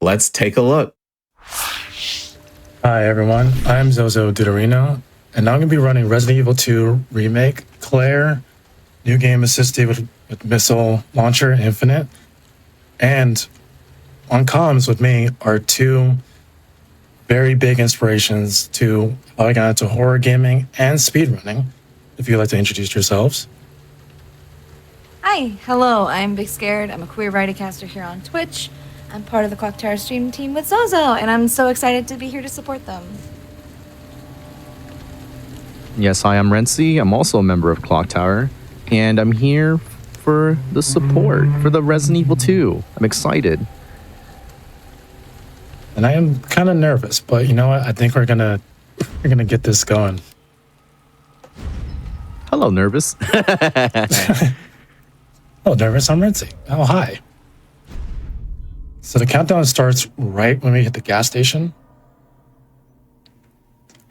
Let's take a look. Hi everyone, I'm Zozo Duderino, and I'm going to be running Resident Evil 2 Remake, Claire, new game assisted with Missile Launcher Infinite, and on comms with me are two very big inspirations to how I got into horror gaming and speedrunning. If you'd like to introduce yourselves. Hi, hello, I'm Big Scared. I'm a queer writercaster here on Twitch. I'm part of the Clock Tower stream team with Zozo, and I'm so excited to be here to support them. Yes, hi, I'm Renzi. I'm also a member of Clock Tower, and I'm here for the support for the Resident Evil 2. I'm excited. And I am kind of nervous, but you know what? I think we're gonna get this going. Hello, nervous. Oh, nervous, I'm Renzi. Oh, hi. So the countdown starts right when we hit the gas station.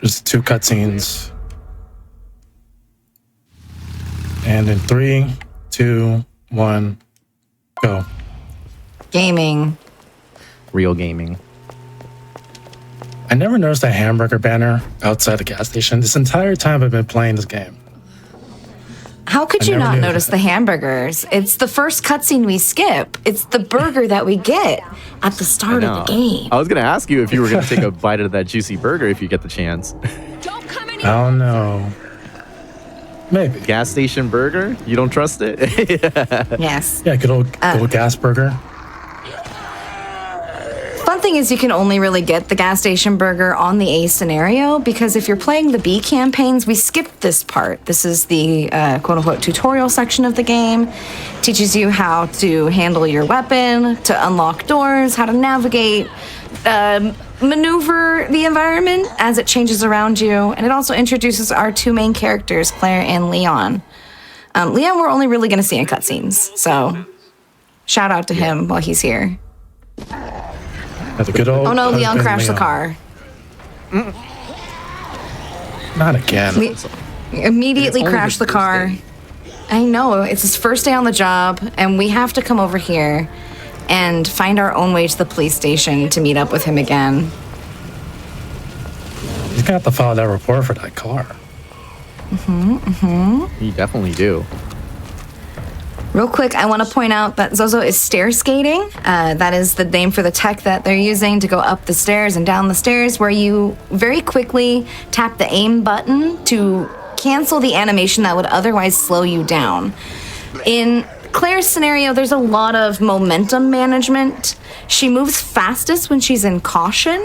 There's 2 cutscenes. And in 3, 2, 1, go. Gaming. Real gaming. I never noticed a hamburger banner outside the gas station this entire time I've been playing this game. How could you never not knew notice that. the hamburgers? It's the first cutscene we skip. It's the burger that we get at the start of the game. I was going to ask you if you were going to take a bite of that juicy burger if you get the chance. I don't know. Maybe. Gas station burger? You don't trust it? Yes. Yeah, good old gas burger. Fun thing is you can only really get the gas station burger on the A scenario, because if you're playing the B campaigns, we skipped this part. This is the quote-unquote tutorial section of the game. Teaches you how to handle your weapon, to unlock doors, how to navigate, maneuver the environment as it changes around you. And it also introduces our 2 main characters, Claire and Leon. Leon we're only really going to see in cutscenes, so shout out to him while he's here. That's a good old. Oh no, Leon husband, crashed the Leon. car. Not again. We immediately only crashed his the car. first I know, it's his first day on the job, and we have to come over here and find our own way to the police station to meet up with him again. He's gonna have to file that report for that car. You definitely do. Real quick, I want to point out that Zozo is stair skating. That is the name for the tech that they're using to go up the stairs and down the stairs, where you very quickly tap the aim button to cancel the animation that would otherwise slow you down. In Claire's scenario, there's a lot of momentum management. She moves fastest when she's in caution,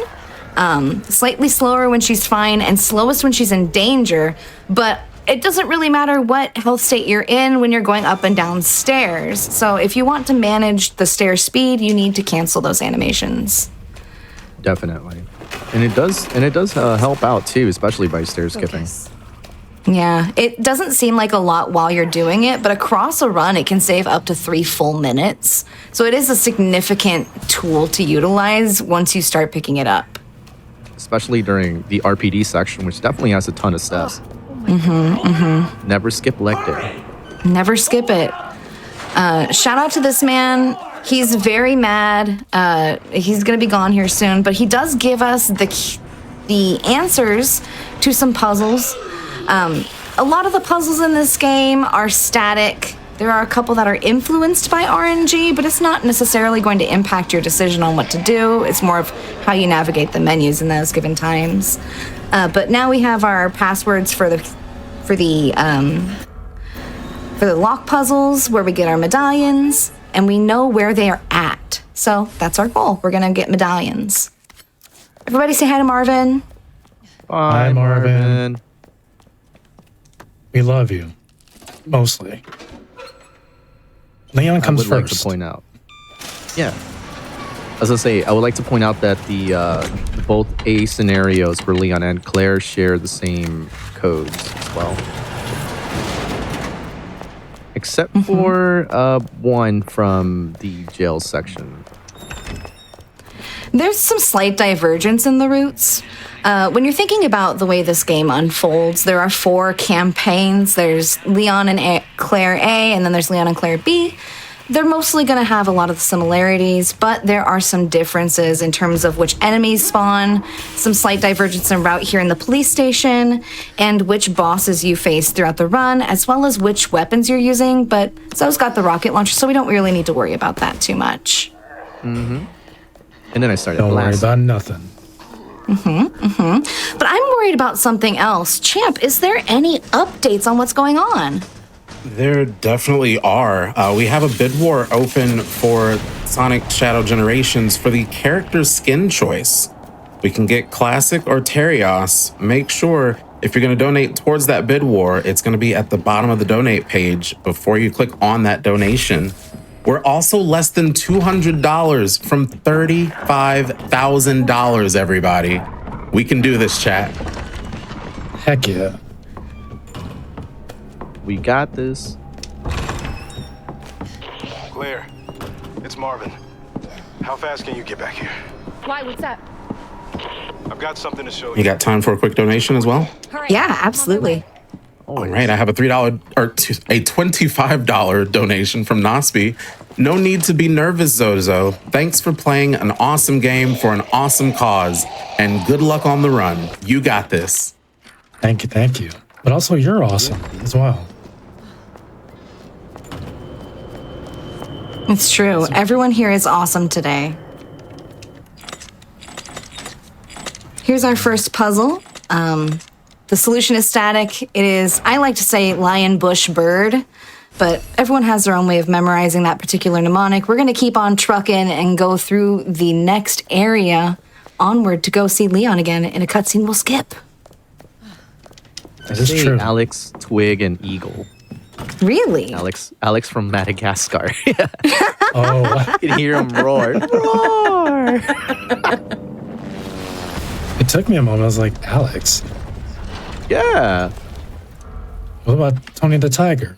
slightly slower when she's fine, and slowest when she's in danger, but it doesn't really matter what health state you're in when you're going up and down stairs. So if you want to manage the stair speed, you need to cancel those animations. Definitely. And it does help out too, especially by stair skipping. Yeah, it doesn't seem like a lot while you're doing it, but across a run, it can save up to 3 full minutes. So it is a significant tool to utilize once you start picking it up. Especially during the RPD section, which definitely has a ton of steps. Never skip leg day. Never skip it. Shout out to this man. He's very mad. He's going to be gone here soon, but he does give us the answers to some puzzles. A lot of the puzzles in this game are static. There are a couple that are influenced by RNG, but it's not necessarily going to impact your decision on what to do. It's more of how you navigate the menus in those given times. But now we have our passwords for the lock puzzles, where we get our medallions, and we know where they are at. So that's our goal. We're gonna get medallions. Everybody say hi to Marvin. Bye, Marvin. We love you, mostly. Leon comes I would like first. to point out. Yeah. As I say, I would like to point out that the both A scenarios for Leon and Claire share the same codes as well. Except for one from the jail section. There's some slight divergence in the routes. When you're thinking about the way this game unfolds, there are 4 campaigns. There's Leon and Claire A, and then there's Leon and Claire B. they're mostly going to have a lot of the similarities, but there are some differences in terms of which enemies spawn, some slight divergence in route here in the police station, and which bosses you face throughout the run, as well as which weapons you're using. But Zo's got the rocket launcher, so we don't really need to worry about that too much. And then I started Don't worry blasting. about nothing. But I'm worried about something else. Champ, is there any updates on what's going on? There definitely are. We have a bid war open for Sonic Shadow Generations for the character skin choice. We can get Classic or Terios. Make sure if you're going to donate towards that bid war, it's going to be at the bottom of the donate page before you click on that donation. We're also less than $200 from $35,000, everybody. We can do this, chat. Heck yeah. We got this. Claire, it's Marvin. How fast can you get back here? Why? What's up? I've got something to show You you. got time for a quick donation as well? Yeah, absolutely. All right, I have a $3 or a $25 donation from Nosby. No need to be nervous, Zozo. Thanks for playing an awesome game for an awesome cause, and good luck on the run. You got this. Thank you, thank you. But also, you're awesome as well. It's true. Everyone here is awesome today. Here's our first puzzle. The solution is static. It is, I like to say, lion, bush, bird, but everyone has their own way of memorizing that particular mnemonic. We're going to keep on trucking and go through the next area onward to go see Leon again in a cutscene we'll skip. That is Say true. Alex, Twig, and Eagle. Really? Alex from Madagascar. Oh, You can hear him roar. Roar! it took me a moment. I was like, Alex, Yeah. what about Tony the Tiger?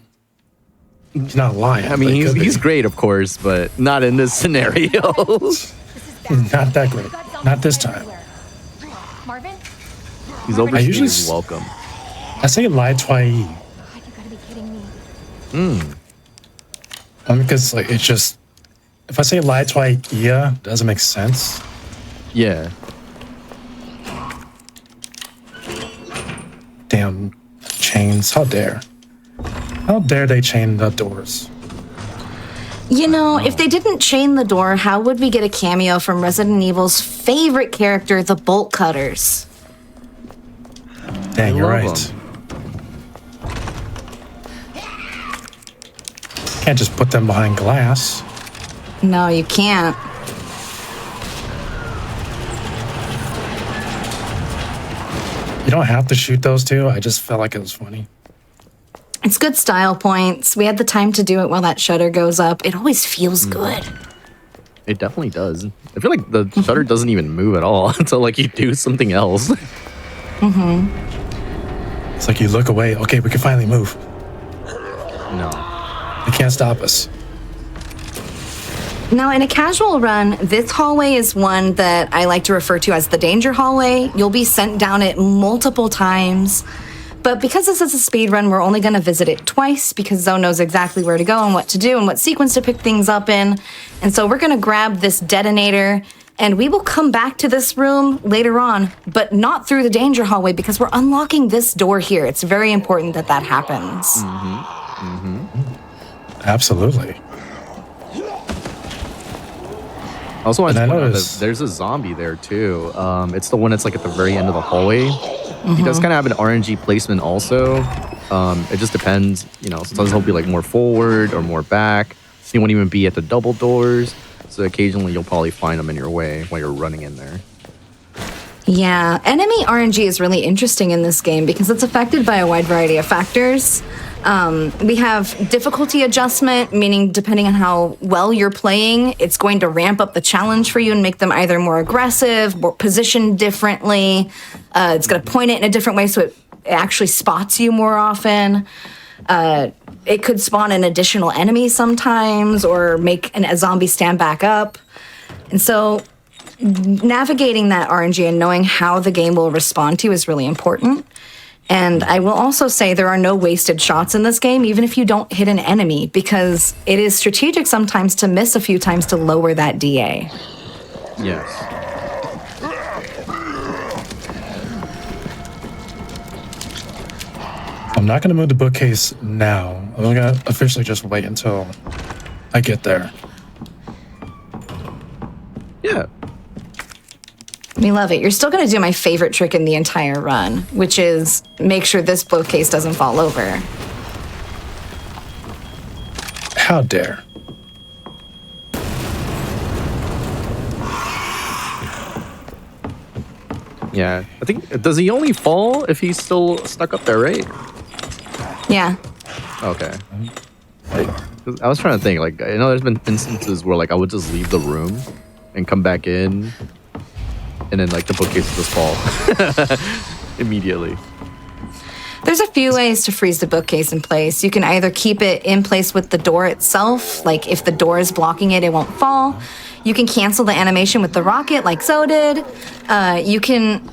He's not lying. I mean, but he could he's be. great, of course, but not in this scenario. Not that great. Not this time. Marvin? He's I overstaying usually his welcome. I say lie twice. You gotta be kidding me. Because like it's just if I say lie twice, yeah, doesn't make sense. Yeah. Damn chains! How dare! How dare they chain the doors? You know, if they didn't chain the door, how would we get a cameo from Resident Evil's favorite character, the Bolt Cutters? Dang, I you're love right. Can't just put them behind glass. No, you can't. You don't have to shoot those two. I just felt like it was funny. It's good style points. We had the time to do it while that shutter goes up. It always feels good. It definitely does. I feel like the shutter doesn't even move at all until like you do something else. It's like you look away. Okay, we can finally move. No. They can't stop us. Now, in a casual run, this hallway is one that I like to refer to as the danger hallway. You'll be sent down it multiple times. But because this is a speed run, we're only going to visit it twice because Zoe knows exactly where to go and what to do and what sequence to pick things up in. And so we're going to grab this detonator and we will come back to this room later on, but not through the danger hallway because we're unlocking this door here. It's very important that that happens. Absolutely. I also want to And I point out that noticed- there's a zombie there too. It's the one that's like at the very end of the hallway. He does kind of have an RNG placement also. It just depends, you know, sometimes he'll be like more forward or more back. He won't even be at the double doors. So occasionally you'll probably find him in your way while you're running in there. Yeah, enemy RNG is really interesting in this game because it's affected by a wide variety of factors. We have difficulty adjustment, meaning depending on how well you're playing, it's going to ramp up the challenge for you and make them either more aggressive, more positioned differently. It's going to point it in a different way so it actually spots you more often. It could spawn an additional enemy sometimes or make a zombie stand back up. And so navigating that RNG and knowing how the game will respond to you is really important. And I will also say there are no wasted shots in this game, even if you don't hit an enemy, because it is strategic sometimes to miss a few times to lower that DA. Yes. I'm not going to move the bookcase now. I'm going to officially just wait until I get there. Yeah. We love it. You're still going to do my favorite trick in the entire run, which is make sure this bookcase doesn't fall over. How dare. Yeah. I think, does he only fall if he's still stuck up there, right? Yeah. Okay. I was trying to think, like, I know there's been instances where, like, I would just leave the room and come back in, and then, like, the bookcase would just fall immediately. There's a few ways to freeze the bookcase in place. You can either keep it in place with the door itself, like if the door is blocking it, it won't fall. You can cancel the animation with the rocket, like Zoe did. You can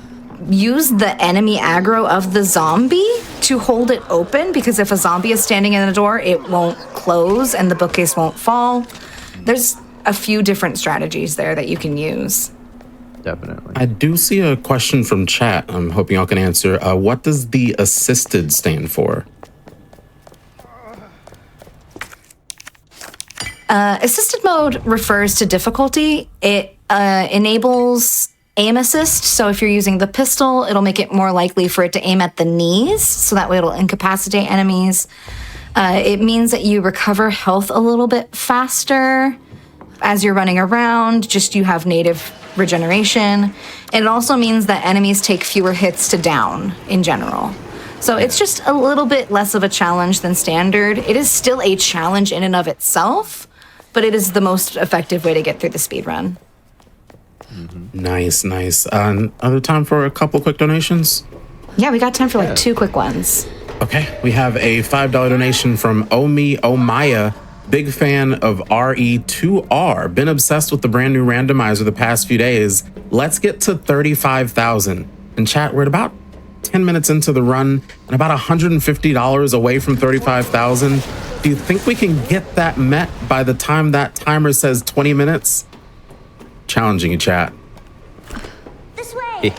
use the enemy aggro of the zombie to hold it open, because if a zombie is standing in the door, it won't close and the bookcase won't fall. There's a few different strategies there that you can use. Definitely. I do see a question from chat. I'm hoping y'all can answer. What does the assisted stand for? Assisted mode refers to difficulty. It enables aim assist. So if you're using the pistol, it'll make it more likely for it to aim at the knees. So that way it'll incapacitate enemies. It means that you recover health a little bit faster as you're running around. Just you have native regeneration. And it also means that enemies take fewer hits to down in general. So it's just a little bit less of a challenge than standard. It is still a challenge in and of itself, but it is the most effective way to get through the speed run. Nice, nice. Other time for a couple quick donations? Yeah, we got time for like 2 quick ones. Okay, we have a $5 donation from Omi Omaya. Big fan of RE2R. Been obsessed with the brand new randomizer the past few days. Let's get to 35,000. In chat, we're at about 10 minutes into the run and about $150 away from 35,000. Do you think we can get that met by the time that timer says 20 minutes? Challenging you, chat. This way.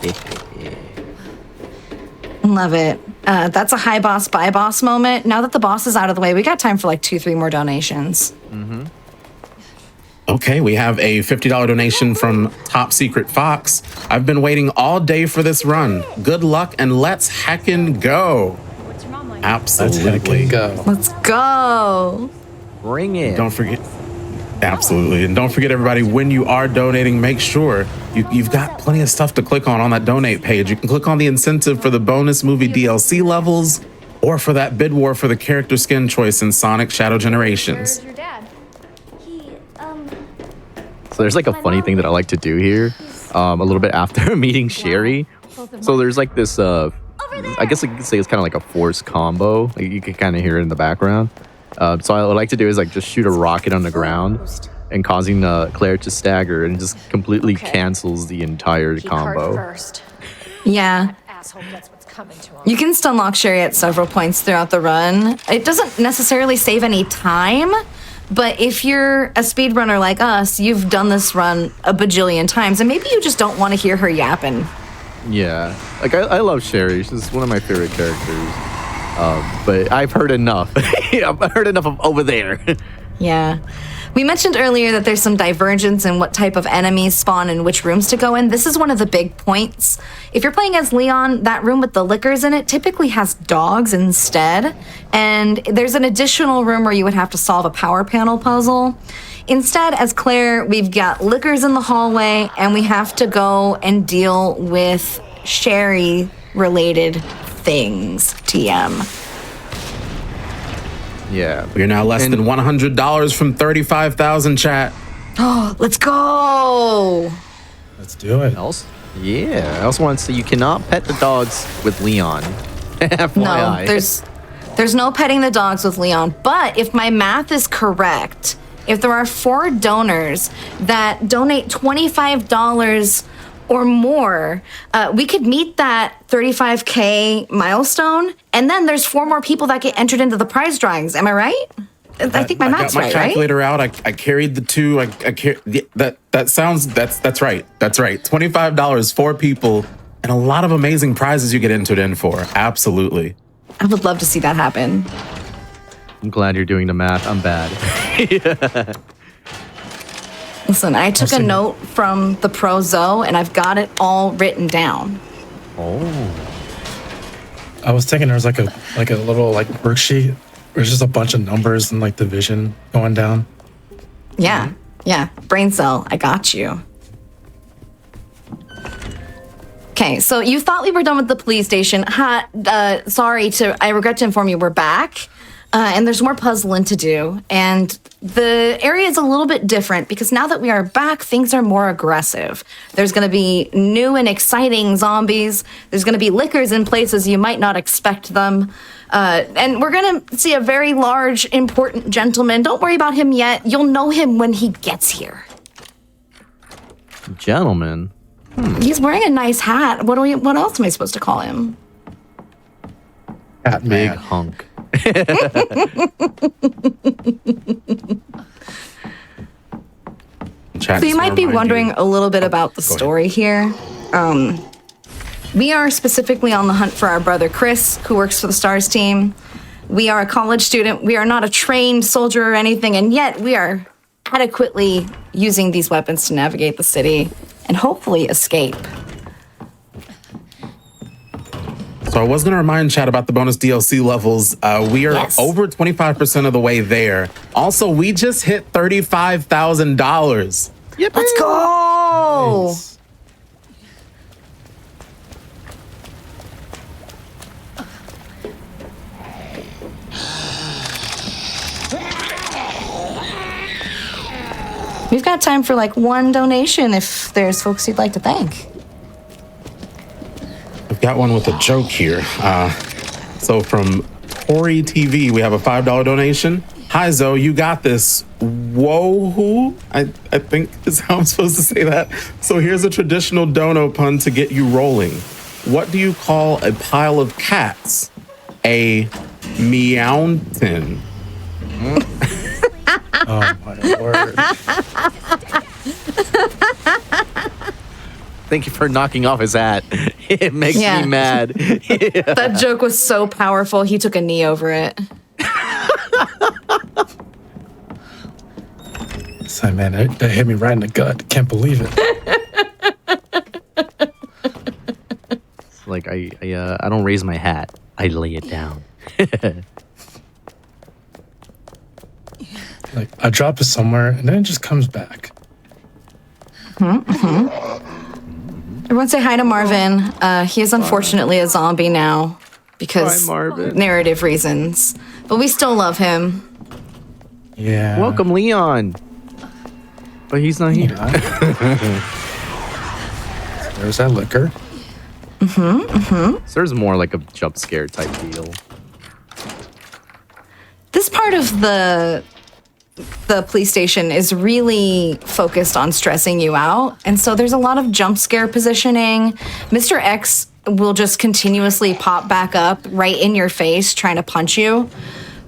Love it. That's a high boss, bye boss moment. Now that the boss is out of the way, we got time for like 2-3 more donations. Okay, we have a $50 donation from Top Secret Fox. I've been waiting all day for this run. Good luck and let's heckin' go. What's your mom like? Absolutely. Go. Let's go. Bring it. Don't forget. Absolutely. And don't forget, everybody, when you are donating, make sure you've got plenty of stuff to click on that donate page. You can click on the incentive for the bonus movie DLC levels or for that bid war for the character skin choice in Sonic Shadow Generations. Where's your dad? He, So there's like a funny thing that I like to do here, a little bit after meeting Sherry. So there's like this, I guess you could say it's kind of like a force combo. Like you can kind of hear it in the background. So I would like to do is like just shoot a rocket on the ground and causing Claire to stagger, and just completely cancels the entire combo. First. Yeah. That asshole gets what's coming to him. You can stun lock Sherry at several points throughout the run. It doesn't necessarily save any time, but if you're a speedrunner like us, you've done this run a bajillion times, and maybe you just don't want to hear her yapping. Yeah, like I love Sherry. She's one of my favorite characters. But I've heard enough. I've heard enough of over there. Yeah. We mentioned earlier that there's some divergence in what type of enemies spawn and which rooms to go in. This is one of the big points. If you're playing as Leon, that room with the lickers in it typically has dogs instead. And there's an additional room where you would have to solve a power panel puzzle. Instead, as Claire, we've got lickers in the hallway, and we have to go and deal with Sherry-related things. TM. Yeah. We're now less than $100 from 35,000, chat. Oh, let's go. Let's do it. I also want to say you cannot pet the dogs with Leon. No, FYI. there's no petting the dogs with Leon. But if my math is correct, if there are 4 donors that donate $25 or more, we could meet that 35K milestone, and then there's 4 more people that get entered into the prize drawings. Am I right? I think my math's got my right, calculator out. I carried the 2. That's right. That's right. $25, 4 people, and a lot of amazing prizes you get entered in for. Absolutely. I would love to see that happen. I'm glad you're doing the math. I'm bad. Listen, I took a note from the pro Zo, and I've got it all written down. Oh. I was thinking there was like a little like worksheet. There's just a bunch of numbers and like division going down. Yeah, yeah. Brain cell, I got you. Okay, so you thought we were done with the police station. I regret to inform you we're back. And there's more puzzling to do. And the area is a little bit different because now that we are back, things are more aggressive. There's going to be new and exciting zombies. There's going to be lickers in places you might not expect them. And we're going to see a very large, important gentleman. Don't worry about him yet. You'll know him when he gets here. Gentleman? He's wearing a nice hat. What else am I supposed to call him? Cat Big man. hunk. Chat So you just might be remind wondering you- a little bit about the story here. We are specifically on the hunt for our brother Chris, who works for the STARS team. We are a college student. We are not a trained soldier or anything, and yet we are adequately using these weapons to navigate the city and hopefully escape. So I was going to remind Chad about the bonus DLC levels. We are Yes. over 25% of the way there. Also, we just hit $35,000. Let's go! Nice. We've got time for like one donation if there's folks you'd like to thank. I've got one with a joke here. So from Tori TV, we have a $5 donation. Hi, Zo, you got this. Whoa, who? I think is how I'm supposed to say that. So here's a traditional dono pun to get you rolling. What do you call a pile of cats? A meountain. Oh my word. Thank you for knocking off his hat. It makes Yeah. me mad. That joke was so powerful, he took a knee over it. So man, that hit me right in the gut. Can't believe it. Like I don't raise my hat. I lay it down. Like I drop it somewhere and then it just comes back. Everyone say hi to Marvin. He is unfortunately a zombie now because Hi, Marvin. narrative reasons. But we still love him. Yeah. Welcome, Leon. But he's not here. There's that liquor. So there's more like a jump scare type deal. This part of the police station is really focused on stressing you out. And so there's a lot of jump scare positioning. Mr. X will just continuously pop back up right in your face trying to punch you.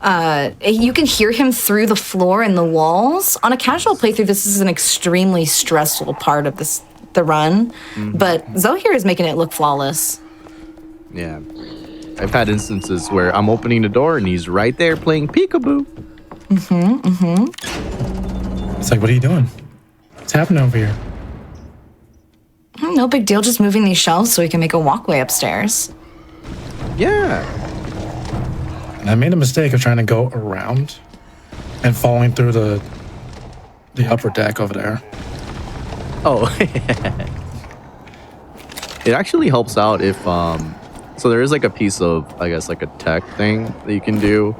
You can hear him through the floor and the walls. On a casual playthrough, this is an extremely stressful part of the run. But Zo here is making it look flawless. Yeah. I've had instances where I'm opening the door and he's right there playing peekaboo. It's like, what are you doing? What's happening over here? No big deal, just moving these shelves so we can make a walkway upstairs. Yeah. And I made a mistake of trying to go around and falling through the upper deck over there. Oh. It actually helps out if so there is like a piece of, I guess, like a tech thing that you can do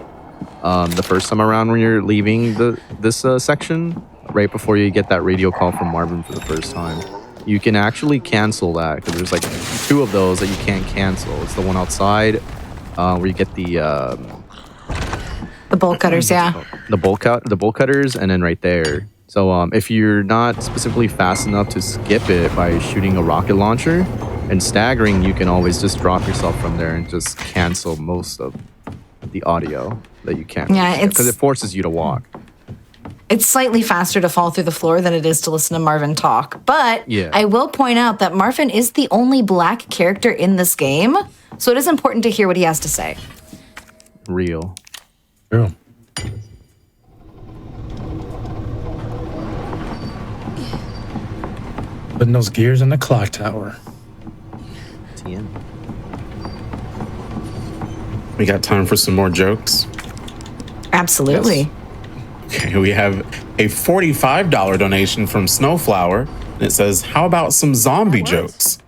the first time around when you're leaving this section, right before you get that radio call from Marvin for the first time. You can actually cancel that because there's like 2 of those that you can't cancel. It's the one outside where you get The bolt cutters, yeah. the bolt cutters, and then right there So if you're not specifically fast enough to skip it by shooting a rocket launcher and staggering, you can always just drop yourself from there and just cancel most of the audio that you can't. Yeah, because it forces you to walk. It's slightly faster to fall through the floor than it is to listen to Marvin talk. But Yeah. I will point out that Marvin is the only black character in this game, so it is important to hear what he has to say. Real. True. Putting those gears in the clock tower. TN. We got time for some more jokes. Absolutely. Yes. Okay, we have a $45 donation from Snowflower. And it says, how about some zombie jokes?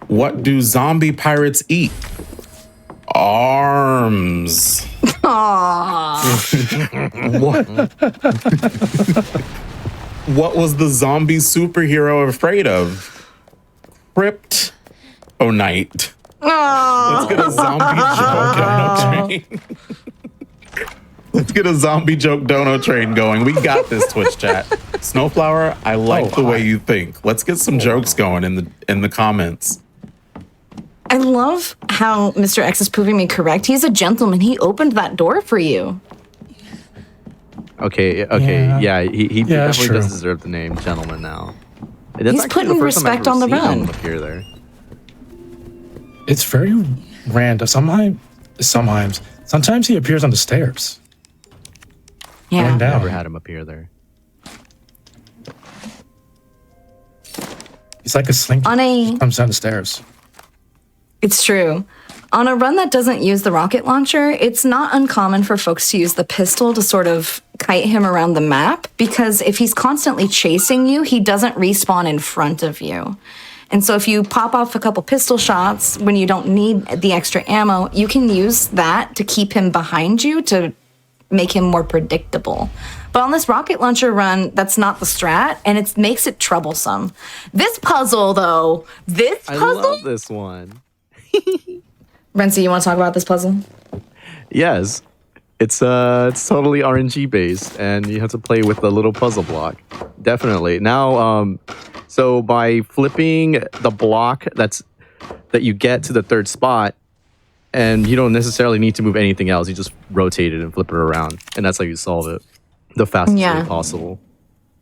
What do zombie pirates eat? Arms. What? What was the zombie superhero afraid of? Kryptonite. Let's get a zombie joke dono train. Let's get a zombie joke dono train going. We got this, Twitch chat. Snowflower, I like the way you think. Let's get some jokes going in the comments. I love how Mr. X is proving me correct. He's a gentleman. He opened that door for you. Okay, yeah, he definitely does deserve the name gentleman now. That's He's actually putting the first time I've respect ever on the seen him run. appear there. It's very random. Sometimes he appears on the stairs. Yeah. Going down. Never had him appear there. He's like a slinky. He comes down the stairs. It's true. On a run that doesn't use the rocket launcher, it's not uncommon for folks to use the pistol to sort of kite him around the map, because if he's constantly chasing you, he doesn't respawn in front of you. And so if you pop off a couple pistol shots when you don't need the extra ammo, you can use that to keep him behind you to make him more predictable. But on this rocket launcher run, that's not the strat, and it makes it troublesome. This puzzle, though, I love this one. Renzi, you want to talk about this puzzle? Yes. It's totally RNG based, and you have to play with the little puzzle block. Definitely. Now, so by flipping the block that you get to the third spot, and you don't necessarily need to move anything else. You just rotate it and flip it around, and that's how you solve it the fastest way possible.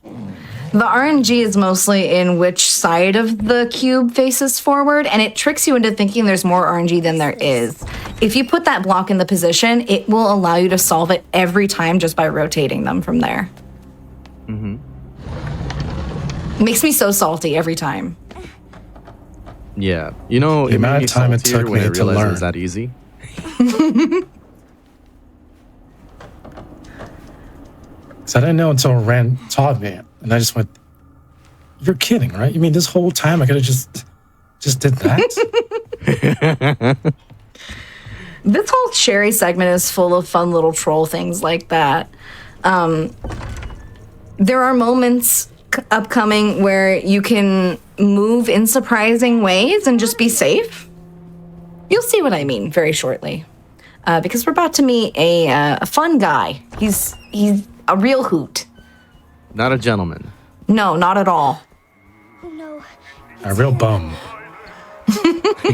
The RNG is mostly in which side of the cube faces forward, and it tricks you into thinking there's more RNG than there is. If you put that block in the position, it will allow you to solve it every time just by rotating them from there. Mm-hmm. Makes me so salty every time. Yeah, you know, the amount of time it took me to learn. It was that easy. Because I didn't know until Ren taught me, and I just went, "You're kidding, right? You mean this whole time I could have just did that?" This whole cherry segment is full of fun little troll things like that. There are moments upcoming where you can move in surprising ways and just be safe. You'll see what I mean very shortly, because we're about to meet a fun guy. He's a real hoot. Not a gentleman. No, not at all. Oh no. A real bum.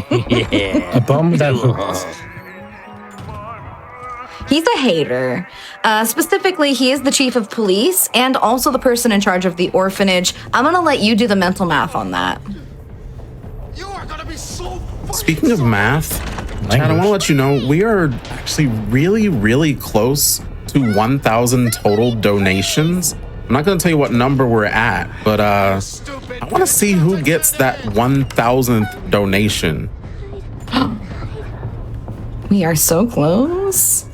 Yeah. A bum that hoots. He's a hater. Specifically, he is the chief of police and also the person in charge of the orphanage. I'm gonna let you do the mental math on that. You are gonna be so Speaking of math, Chad, I want to let you know we are actually really, really close to 1,000 total donations. I'm not going to tell you what number we're at, but I want to see who gets that 1,000th donation. We are so close.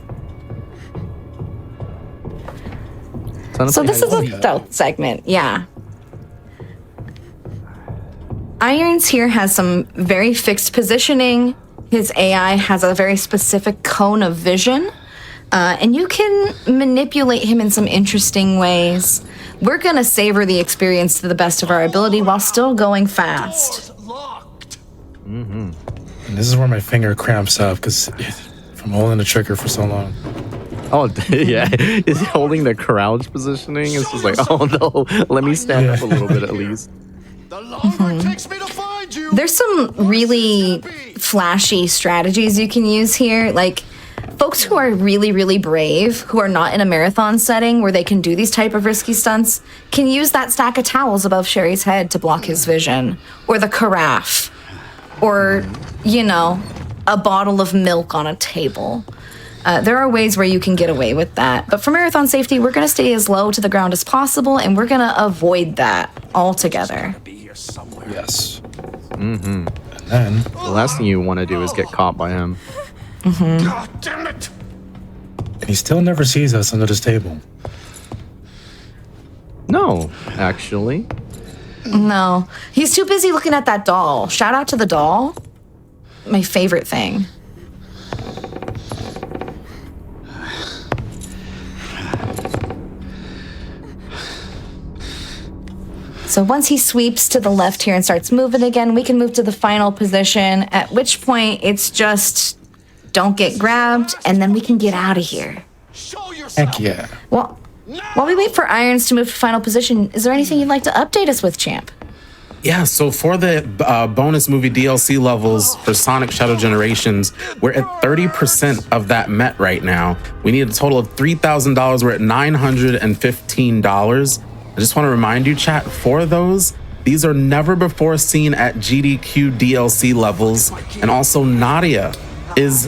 So this is a stealth segment, yeah. Irons here has some very fixed positioning. His AI has a very specific cone of vision. And you can manipulate him in some interesting ways. We're gonna savor the experience to the best of our ability while still going fast. And this is where my finger cramps up because from holding the trigger for so long. Oh, yeah. Is he holding the crouch positioning? It's just like, oh no, let me stand up a little bit at least. The longer it takes me to find you. There's some really flashy strategies you can use here. Like, folks who are really, really brave, who are not in a marathon setting where they can do these type of risky stunts, can use that stack of towels above Sherry's head to block his vision. Or the carafe. Or, you know, a bottle of milk on a table. There are ways where you can get away with that. But for marathon safety, we're going to stay as low to the ground as possible, and we're going to avoid that altogether. Yes. Mm-hmm. And then The last thing you want to do is get caught by him. God damn it. and he still never sees us under this table. No, actually. No, he's too busy looking at that doll. Shout out to the doll. My favorite thing. So once he sweeps to the left here and starts moving again, we can move to the final position, at which point it's just don't get grabbed, and then we can get out of here. Show yourself. Heck yeah. Well, while we wait for Irons to move to final position, is there anything you'd like to update us with, Champ? Yeah, so for the bonus movie DLC levels for Sonic Shadow Generations, we're at 30% of that met right now. We need a total of $3,000. We're at $915. I just want to remind you, chat, for those, these are never before seen at GDQ DLC levels. And also Nadia is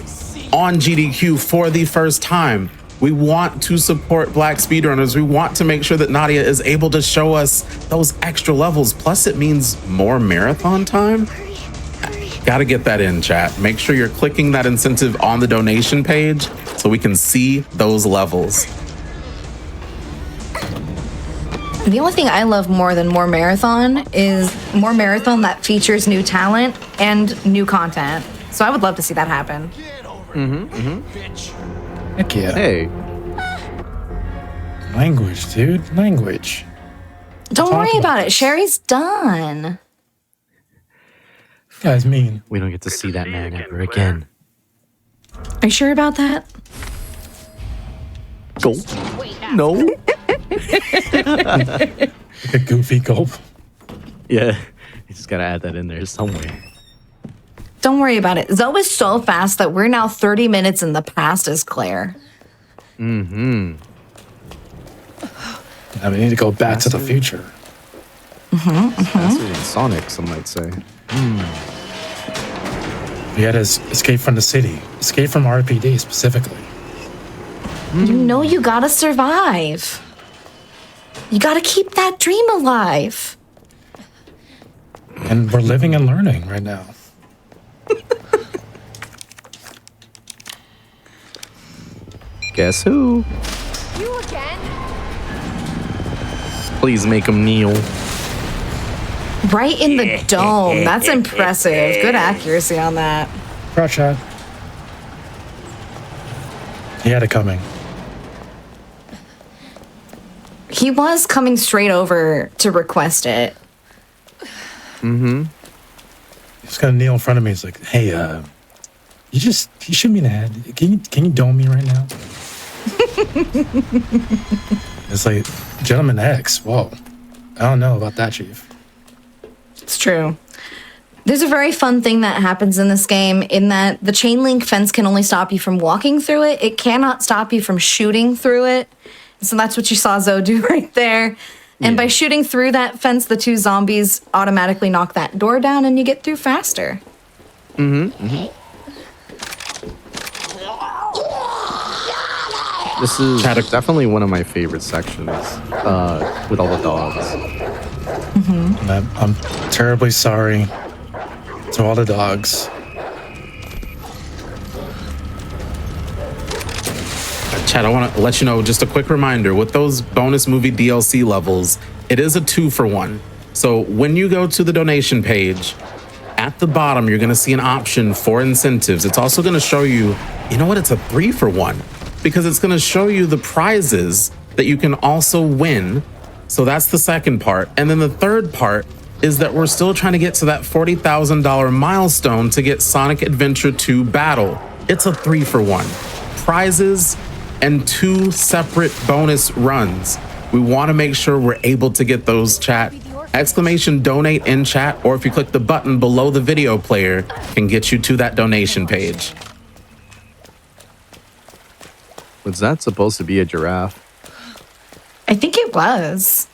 on GDQ for the first time. We want to support Black speedrunners. We want to make sure that Nadia is able to show us those extra levels. Plus it means more marathon time. Got to get that in, chat. Make sure you're clicking that incentive on the donation page so we can see those levels. The only thing I love more than more marathon is more marathon that features new talent and new content. So I would love to see that happen. Bitch. Heck yeah. Hey, Language, dude. Language. Don't Talk worry about about it. this. Sherry's done. You guys mean. we don't get to see that man ever again. Are you sure about that? Go. No. Like a goofy gulp. Yeah, you just gotta add that in there somewhere. Don't worry about it. Zoe is so fast that we're now 30 minutes in the past as Claire. Mm-hmm. Now we need to go back to the future. Faster than Sonic, some might say. We had to escape from the city. Escape from RPD specifically. You know you gotta survive. You gotta keep that dream alive. And we're living and learning right now. Guess who? You again? Please make him kneel. Right in the dome. That's impressive. Good accuracy on that. Crouch shot. He had it coming. He was coming straight over to request it. He's gonna kneel in front of me. He's like, "Hey, you shoot me in the head. Can you dome me right now?" It's like, Gentleman X. Whoa, I don't know about that, Chief. It's true. There's a very fun thing that happens in this game in that the chain link fence can only stop you from walking through it. It cannot stop you from shooting through it. So that's what you saw Zoe do right there. And by shooting through that fence, the two zombies automatically knock that door down and you get through faster. This is definitely one of my favorite sections with all the dogs. And I'm terribly sorry to all the dogs. Chad, I want to let you know, just a quick reminder, with those bonus movie DLC levels, it is a 2-for-1. So when you go to the donation page, at the bottom, you're going to see an option for incentives. It's also going to show you, you know what, it's a 3-for-1, because it's going to show you the prizes that you can also win. So that's the second part. And then the third part is that we're still trying to get to that $40,000 milestone to get Sonic Adventure 2 Battle. It's a 3-for-1. Prizes and 2 separate bonus runs. We want to make sure we're able to get those, chat. Exclamation donate in chat, or if you click the button below the video player, can get you to that donation page. Was that supposed to be a giraffe? I think it was.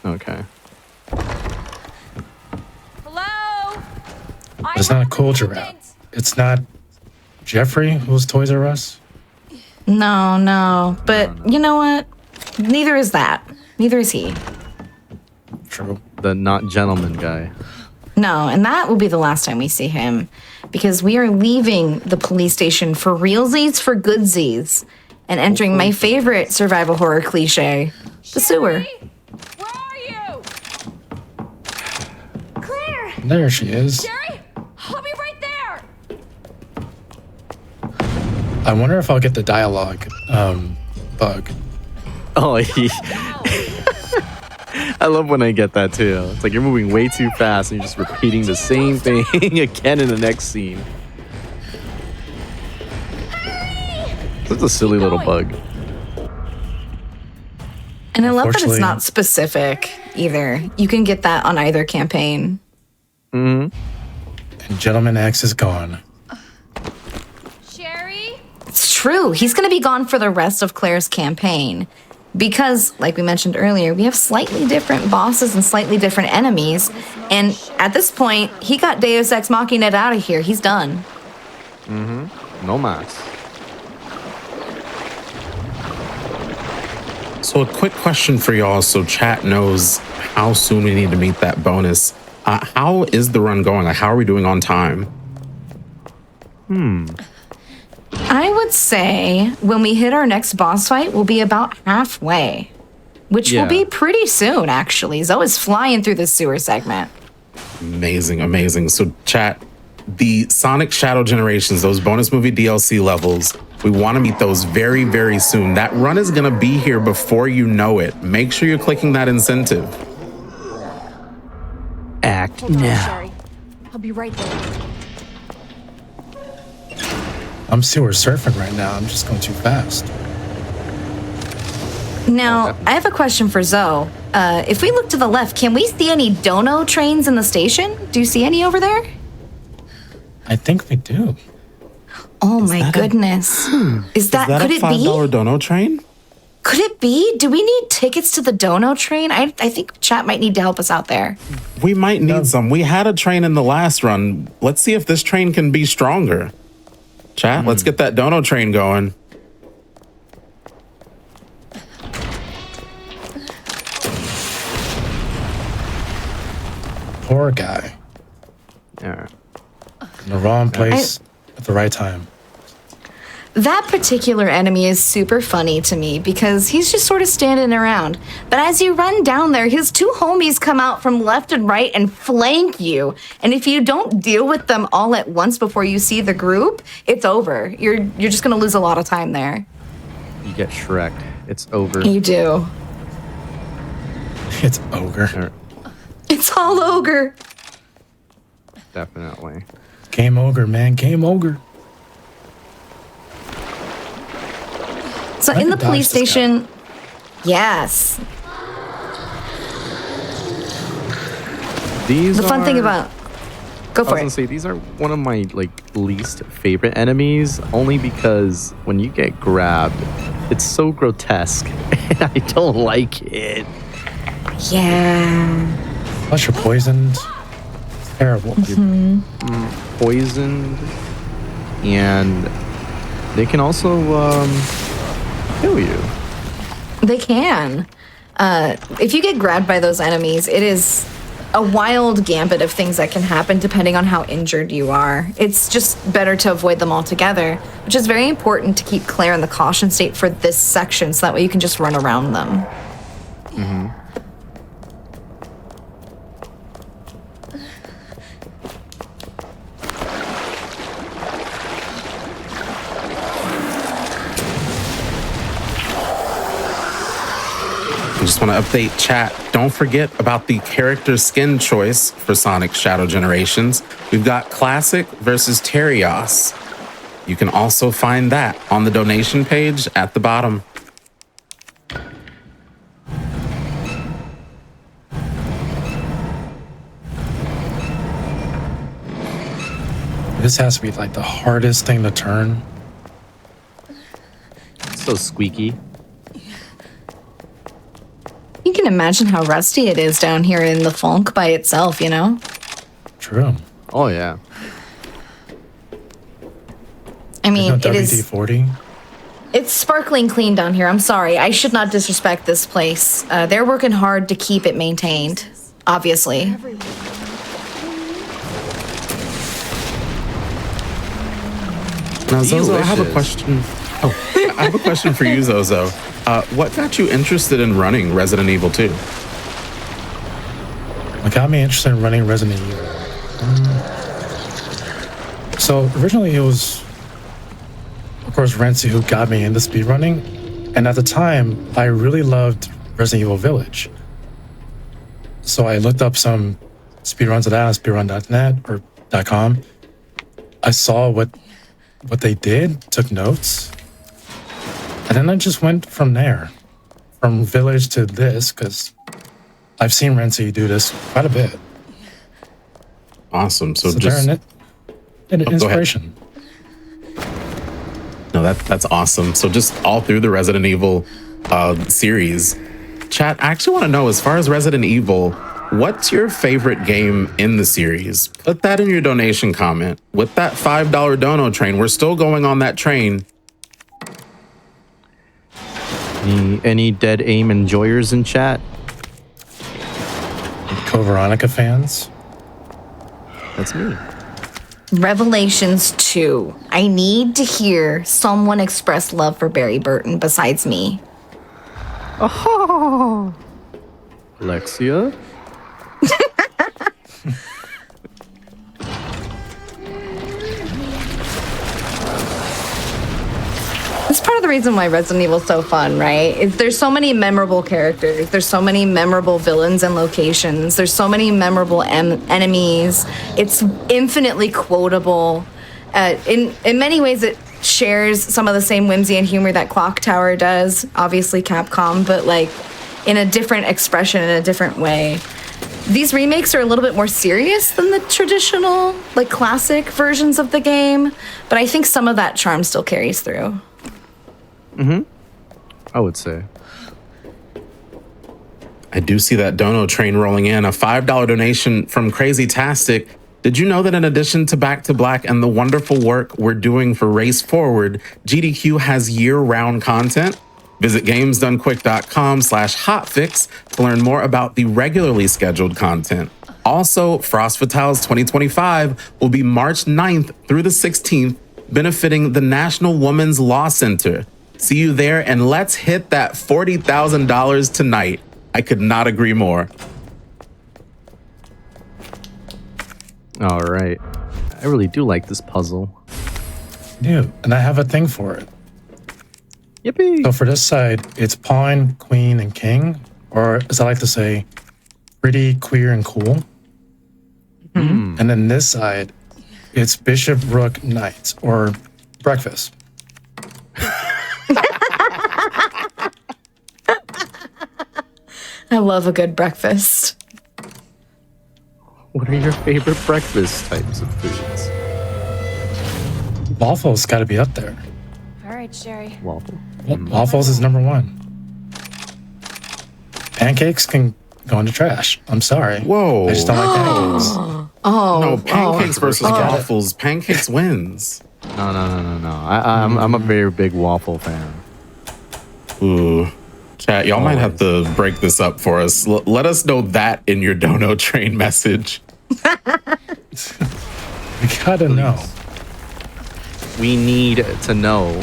Okay. Hello? It's not a cool giraffe. It's not Jeffrey who's Toys R Us. No. But you know what? Neither is that. Neither is he. True. The not gentleman guy. No, and that will be the last time we see him because we are leaving the police station for realsies for goodsies and entering my favorite survival horror cliche, the sewer. Where are you? Claire! There she is. Jerry? I'll be right there! I wonder if I'll get the dialogue bug. Oh, I love when I get that too. It's like you're moving way too fast and you're just repeating the same thing again in the next scene. That's a silly little bug. And I love that it's Unfortunately- not specific either. You can get that on either campaign. And Gentleman X is gone. Sherry? It's true. He's going to be gone for the rest of Claire's campaign. Because, like we mentioned earlier, we have slightly different bosses and slightly different enemies. And at this point, he got Deus Ex Machina out of here. He's done. No mas. So a quick question for y'all, so chat knows how soon we need to meet that bonus. How is the run going? Like, how are we doing on time? I would say when we hit our next boss fight, we'll be about halfway. Which will be pretty soon, actually. Zoe's flying through the sewer segment. Amazing. So chat, the Sonic Shadow Generations, those bonus movie DLC levels, we want to meet those very, very soon. That run is going to be here before you know it. Make sure you're clicking that incentive. Act Hold on, now. Sherry. I'll be right there. I'm sewer surfing right now. I'm just going too fast. Now, I have a question for Zoe. If we look to the left, can we see any dono trains in the station? Do you see any over there? I think we do. Oh my that goodness. Is that, Is that could a it $5 be? dono train? Could it be? Do we need tickets to the dono train? I think chat might need to help us out there. We might need some. We had a train in the last run. Let's see if this train can be stronger. Chat, let's get that dono train going. Poor guy. Yeah. In the wrong place at the right time. That particular enemy is super funny to me because he's just sort of standing around. But as you run down there, his 2 homies come out from left and right and flank you. And if you don't deal with them all at once before you see the group, it's over. You're just gonna lose a lot of time there. You get Shrek'd. It's over. You do. It's ogre. It's all ogre. Definitely. Game ogre, man. Game ogre. So I in the can police dodge this guy. station, yes. These The fun thing are- about go I was for gonna it. say these are one of my least favorite enemies, only because when you get grabbed, it's so grotesque, and I don't like it. Yeah. Plus you're poisoned. It's terrible. Poisoned, and they can also kill you. They can. If you get grabbed by those enemies, it is a wild gambit of things that can happen depending on how injured you are. It's just better to avoid them altogether, which is very important to keep Claire in the caution state for this section so that way you can just run around them. I just want to update chat. Don't forget about the character skin choice for Sonic Shadow Generations. We've got Classic versus Terios. You can also find that on the donation page at the bottom. This has to be like the hardest thing to turn. It's so squeaky. You can imagine how rusty it is down here in the funk by itself, you know? True. Oh yeah. I mean, There's no it is. WD-40. It's sparkling clean down here. I'm sorry. I should not disrespect this place. They're working hard to keep it maintained, obviously. Now, Zozo, I have a Delicious. question. Oh, I have a question for you, Zozo. What got you interested in running Resident Evil 2? What got me interested in running Resident Evil? So originally it was, of course, Renzi who got me into speedrunning. And at the time, I really loved Resident Evil Village. So I looked up some speedruns of that on speedrun.net or .com. I saw what they did, took notes. And then I just went from there, from Village to this, because I've seen Renzi do this quite a bit. Awesome. So So just they're an go ahead. inspiration. no, that's awesome. So just all through the Resident Evil series, chat. I actually want to know, as far as Resident Evil, what's your favorite game in the series? Put that in your donation comment. With that $5 dono train, we're still going on that train. Any dead aim enjoyers in chat? Co-Veronica fans. That's me. Revelations 2. I need to hear someone express love for Barry Burton besides me. Alexia? That's part of the reason why Resident Evil is so fun, right? There's so many memorable characters. There's so many memorable villains and locations. There's so many memorable enemies. It's infinitely quotable. In many ways, it shares some of the same whimsy and humor that Clock Tower does. Obviously, Capcom, but like in a different expression, in a different way. These remakes are a little bit more serious than the traditional, like classic versions of the game, but I think some of that charm still carries through. I would say. I do see that dono train rolling in. A $5 donation from Crazy Tastic. Did you know that in addition to Back to Black and the wonderful work we're doing for Race Forward, GDQ has year-round content? Visit gamesdonequick.com/hotfix to learn more about the regularly scheduled content. Also, Frost Fatales 2025 will be March 9th through the 16th, benefiting the National Women's Law Center. See you there, and let's hit that $40,000 tonight. I could not agree more. All right. I really do like this puzzle. Yeah, and I have a thing for it. Yippee! So for this side, it's pawn, queen, and king, or as I like to say, pretty, queer, and cool. And then this side, it's bishop, rook, knight, or breakfast. I love a good breakfast. What are your favorite breakfast types of foods? Waffles got to be up there. All right, Sherry. Waffle. Waffles is number one. Pancakes can go in the trash. I'm sorry. Whoa. I just don't like pancakes. No, pancakes versus Oh. waffles. Pancakes wins. No. I'm a very big waffle fan. Ooh. Chat, y'all might have to break this up for us. Let us know that in your dono train message. We gotta know. We need to know.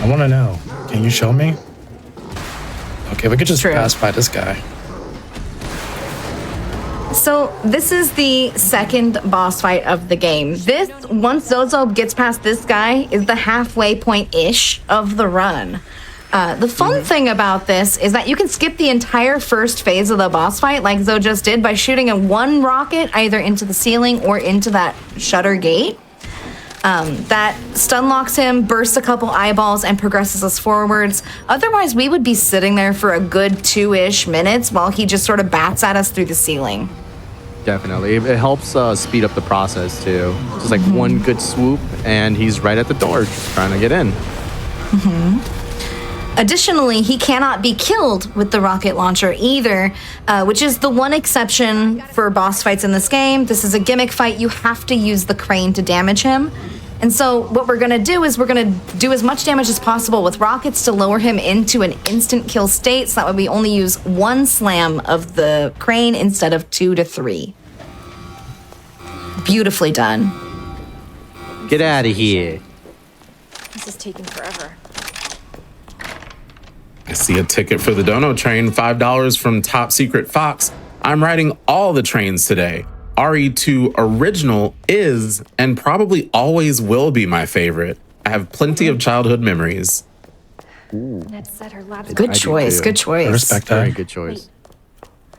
I want to know. Can you show me? Okay, we could just True. pass by this guy. So this is the second boss fight of the game. This, once Zozo gets past this guy, is the halfway point-ish of the run. The fun thing about this is that you can skip the entire first phase of the boss fight like Zoe just did by shooting a one rocket either into the ceiling or into that shutter gate. That stun locks him, bursts a couple eyeballs, and progresses us forwards. Otherwise, we would be sitting there for a good 2-ish minutes while he just sort of bats at us through the ceiling. Definitely. It helps speed up the process too. Just like one good swoop and he's right at the door just trying to get in. Additionally, he cannot be killed with the rocket launcher either, which is the one exception for boss fights in this game. This is a gimmick fight. You have to use the crane to damage him. And so what we're going to do is we're going to do as much damage as possible with rockets to lower him into an instant kill state, so that way we only use 1 slam of the crane instead of 2 to 3. Beautifully done. Get out of here. This is taking forever. I see a ticket for the Dono train, $5 from Top Secret Fox. I'm riding all the trains today. RE2 Original is and probably always will be my favorite. I have plenty of childhood memories. Ned said her lab's Good I do choice, too. good choice. I respect Very that. good choice.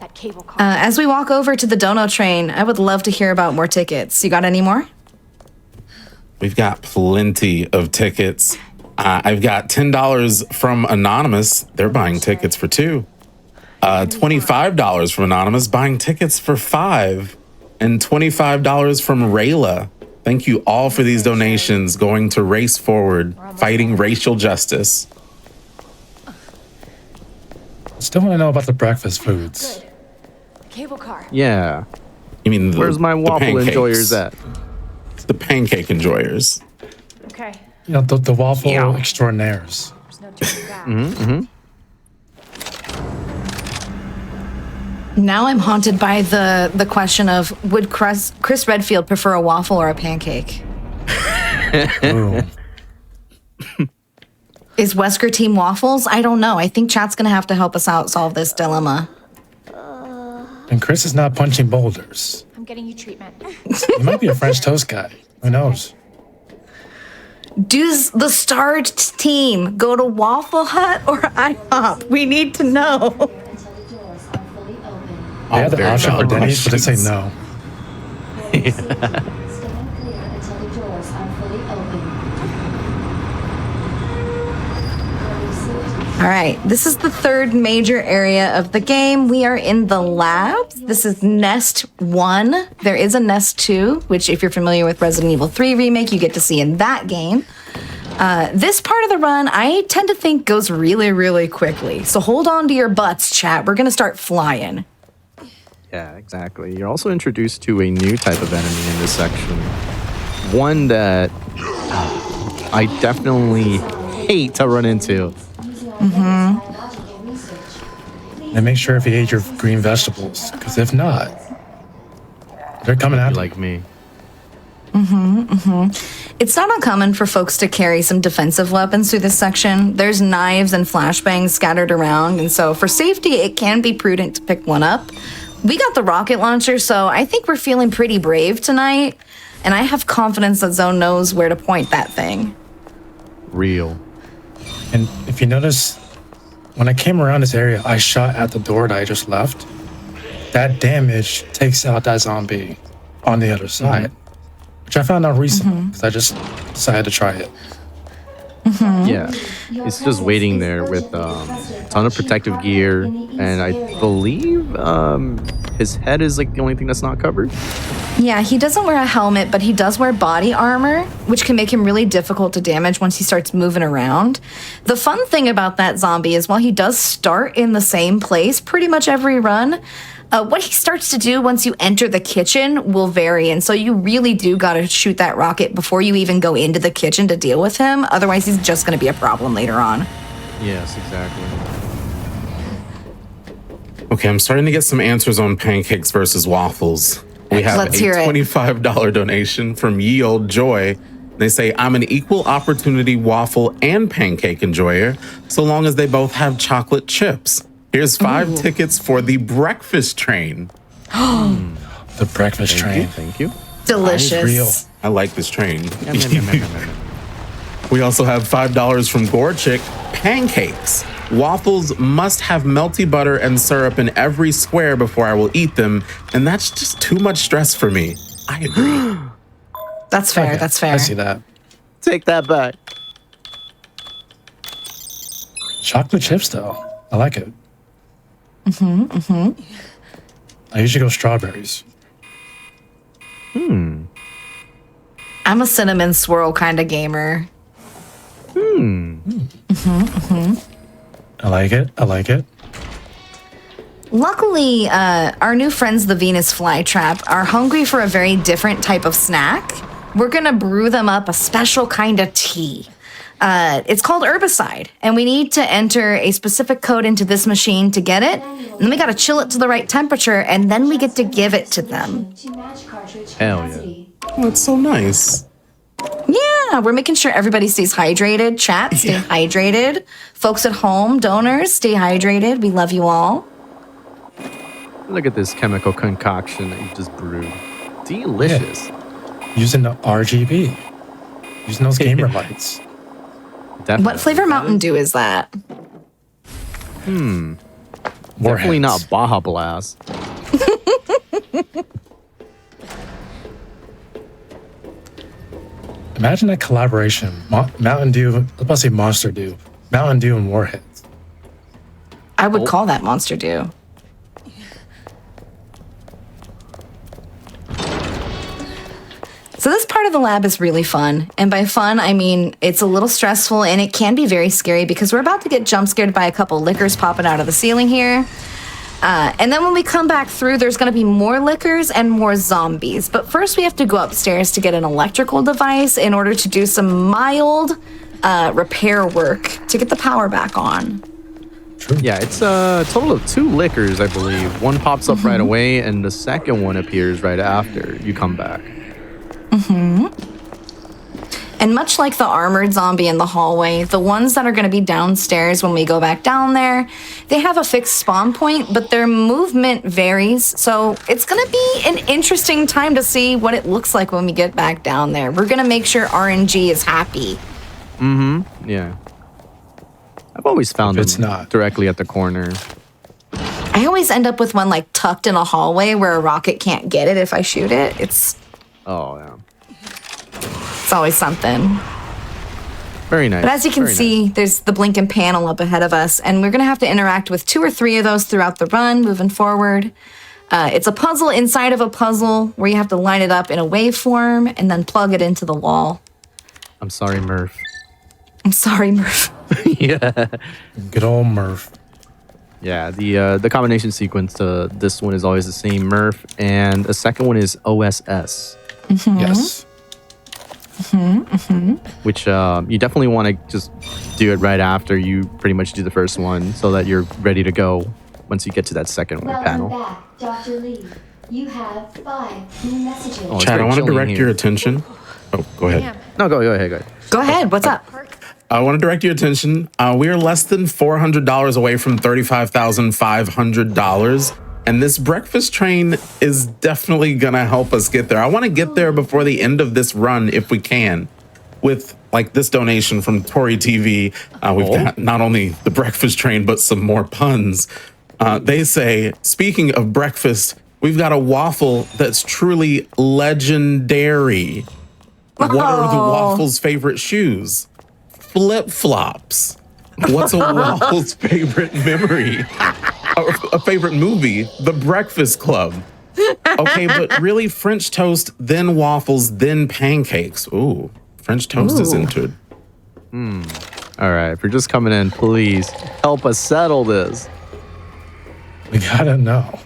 that cable car. As we walk over to the Dono train, I would love to hear about more tickets. You got any more? We've got plenty of tickets. I've got $10 from Anonymous. They're buying tickets for 2. $25 from Anonymous, buying tickets for 5. And $25 from Rayla. Thank you all for these donations going to Race Forward, fighting racial justice. Still want to know about the breakfast foods. Good. Cable car. Yeah. You mean Where's my the waffle pancakes. enjoyers at? It's the pancake enjoyers. Okay. You know, the waffle extraordinaires. There's no turning back. Now I'm haunted by the question of, would Chris Redfield prefer a waffle or a pancake? Ooh. Is Wesker team waffles? I don't know. I think chat's gonna have to help us out solve this dilemma. And Chris is not punching boulders. I'm getting you treatment. He might be a French toast guy. Who knows? Does the Star team go to Waffle Hut or IHOP? We need to know. They have the very option for valid Denny's, but they say questions. no. All right, this is the third major area of the game. We are in the labs. This is Nest 1. There is a Nest 2, which if you're familiar with Resident Evil 3 Remake, you get to see in that game. This part of the run, I tend to think goes really, really quickly. So hold on to your butts, chat. We're going to start flying. Yeah, exactly. You're also introduced to a new type of enemy in this section. One that I definitely hate to run into. And make sure if you ate your green vegetables, because if not, they're coming You at you. like me. It's not uncommon for folks to carry some defensive weapons through this section. There's knives and flashbangs scattered around, and so for safety, it can be prudent to pick one up. We got the rocket launcher, so I think we're feeling pretty brave tonight, and I have confidence that Zone knows where to point that thing. Real. And if you notice, when I came around this area, I shot at the door that I just left. That damage takes out that zombie on the other side, which I found out recently because I just decided to try it. Yeah. It's just waiting there with a ton of protective gear. And I believe his head is like the only thing that's not covered. Yeah, he doesn't wear a helmet, but he does wear body armor, which can make him really difficult to damage once he starts moving around. The fun thing about that zombie is while he does start in the same place pretty much every run, what he starts to do once you enter the kitchen will vary. And so you really do got to shoot that rocket before you even go into the kitchen to deal with him. Otherwise, he's just going to be a problem later on. Yes, exactly. Okay, I'm starting to get some answers on pancakes versus waffles. We have Let's a hear it. $25 donation from Ye Old Joy. They say, I'm an equal opportunity waffle and pancake enjoyer, so long as they both have chocolate chips. Here's 5 tickets for the breakfast train. The breakfast train. Thank you. Delicious. Real. I like this train. Yum, yum, yum, yum, yum, yum. We also have $5 from Gorchick. Pancakes. Waffles must have melty butter and syrup in every square before I will eat them, and that's just too much stress for me. I agree. That's fair. Okay, That's fair. I see that. Take that back. Chocolate chips, though. I like it. I usually go strawberries. I'm a cinnamon swirl kind of gamer. I like it. I like it. Luckily, our new friends, the Venus flytrap, are hungry for a very different type of snack. We're gonna brew them up a special kind of tea. It's called herbicide, and we need to enter a specific code into this machine to get it. And then we gotta chill it to the right temperature, and then we get to give it to them. Hell yeah. Oh, it's so nice. Yeah, we're making sure everybody stays hydrated. Chat, stay hydrated. Folks at home, donors, stay hydrated. We love you all. Look at this chemical concoction that you just brewed. Delicious. Using the RGB. Using those gamer lights. Definitely. What flavor Mountain Dew is that? Definitely Warheads. not Baja Blast. Imagine that collaboration. Mountain Dew, I was about to say Monster Dew. Mountain Dew and Warheads. I would call that Monster Dew. So this part of the lab is really fun. And by fun, I mean it's a little stressful and it can be very scary because we're about to get jump scared by a couple lickers popping out of the ceiling here. And then when we come back through, there's going to be more lickers and more zombies. But first, we have to go upstairs to get an electrical device in order to do some mild repair work to get the power back on. Yeah, it's a total of 2 liquors, I believe. One pops up right away, and the second one appears right after you come back. And much like the armored zombie in the hallway, the ones that are going to be downstairs when we go back down there, they have a fixed spawn point, but their movement varies. So it's going to be an interesting time to see what it looks like when we get back down there. We're going to make sure RNG is happy. Yeah. I've always found If it's them not. directly at the corner. I always end up with one like tucked in a hallway where a rocket can't get it if I shoot it. It's Oh, yeah. always something. Very nice. But as you can Very see, nice. there's the blinking panel up ahead of us, and we're going to have to interact with 2 or 3 of those throughout the run, moving forward. It's a puzzle inside of a puzzle where you have to line it up in a waveform and then plug it into the wall. I'm sorry, Murph. I'm sorry, Murph. Yeah. Good old Murph. Yeah, the combination sequence to this one is always the same, Murph, and the second one is OSS. Yes. Which you definitely want to just do it right after you pretty much do the first one so that you're ready to go once you get to that second panel. Back, Dr. Lee. You have 5 new messages. Oh, it's Chad, I very want to chilly in direct here. your attention. Oh, go ahead. Damn. No, go ahead. Go ahead. What's up? I want to direct your attention. We are less than $400 away from $35,500. And this breakfast train is definitely going to help us get there. I want to get there before the end of this run if we can. With like this donation from Tori TV, we've got not only the breakfast train, but some more puns. They say, speaking of breakfast, we've got a waffle that's truly legendary. What are the waffle's favorite shoes? Flip-flops. What's a waffle's favorite memory? A favorite movie? The Breakfast Club. Okay, but really French toast, then waffles, then pancakes. Ooh, French toast is entered. All right, if you're just coming in, please help us settle this. We gotta know.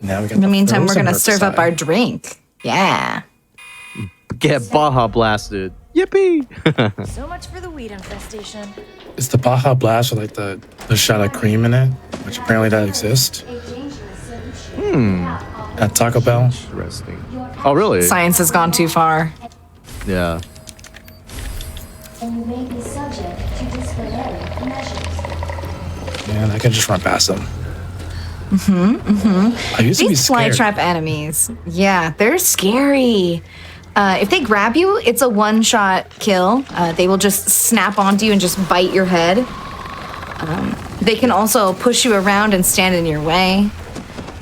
Now we got In the meantime, we're frozen going to serve up herbicide. our drink. Yeah. Get Baja blasted. Yippee! So much for the weed infestation. Is the Baja Blast with like the shot of cream in it, which apparently that exists A dangerous solution. at Taco Bell? Interesting. Oh, really? Science has gone too far. Yeah. And you may be subject to disciplinary measures. Man, I can just run past them. I used to be These fly scared. trap enemies, yeah, they're scary. If they grab you, it's a one-shot kill. They will just snap onto you and just bite your head. They can also push you around and stand in your way.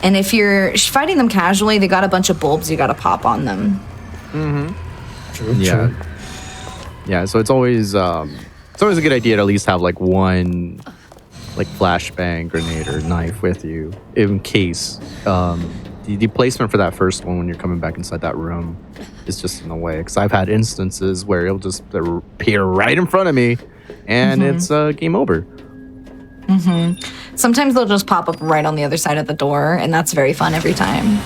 And if you're fighting them casually, they got a bunch of bulbs you got to pop on them. True, Yeah. true. Yeah, so it's always a good idea to at least have like one like flashbang grenade or knife with you in case the placement for that first one when you're coming back inside that room is just in the way. Because I've had instances where it'll just appear right in front of me and it's game over. Sometimes they'll just pop up right on the other side of the door, and that's very fun every time.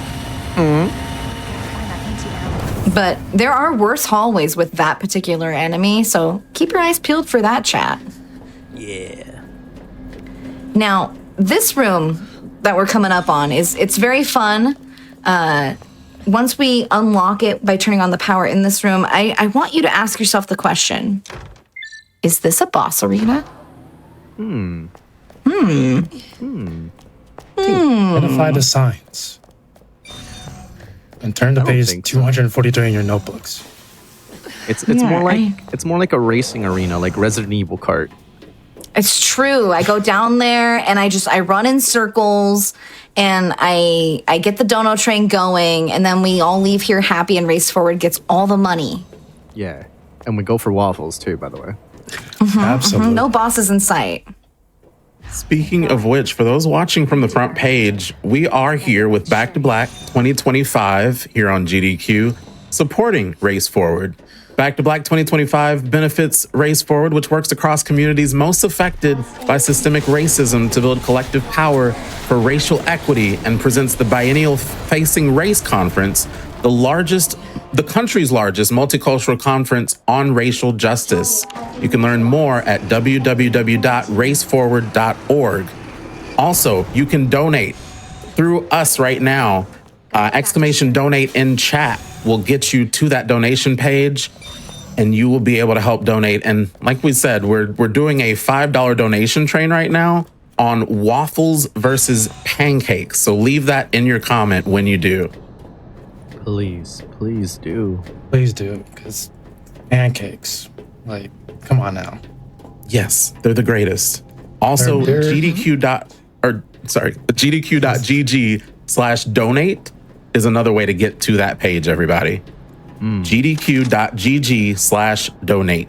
But there are worse hallways with that particular enemy, so keep your eyes peeled for that, chat. Yeah. Now, this room that we're coming up on it's very fun. Once we unlock it by turning on the power in this room, I want you to ask yourself the question, is this a boss arena? Identify the signs. And turn to I don't page think so. 243 in your notebooks. It's Yeah, more like a racing arena, like Resident Evil kart. It's true. I go down there and I run in circles and I get the dono train going, and then we all leave here happy and Race Forward gets all the money. Yeah. And we go for waffles too, by the way. Absolutely. No bosses in sight. Speaking of which, for those watching from the front page, we are here with Back to Black 2025 here on GDQ, supporting Race Forward. Back to Black 2025 benefits Race Forward, which works across communities most affected by systemic racism to build collective power for racial equity, and presents the biennial Facing Race Conference, the country's largest multicultural conference on racial justice. You can learn more at www.raceforward.org. Also, you can donate through us right now. Exclamation donate in chat will get you to that donation page, and you will be able to help donate. And like we said, we're doing a $5 donation train right now on waffles versus pancakes. So leave that in your comment when you do. Please do. Please do, because pancakes. Like, come on now. Yes, they're the greatest. Also, They're- gdq.gg/donate is another way to get to that page, everybody. gdq.gg/donate.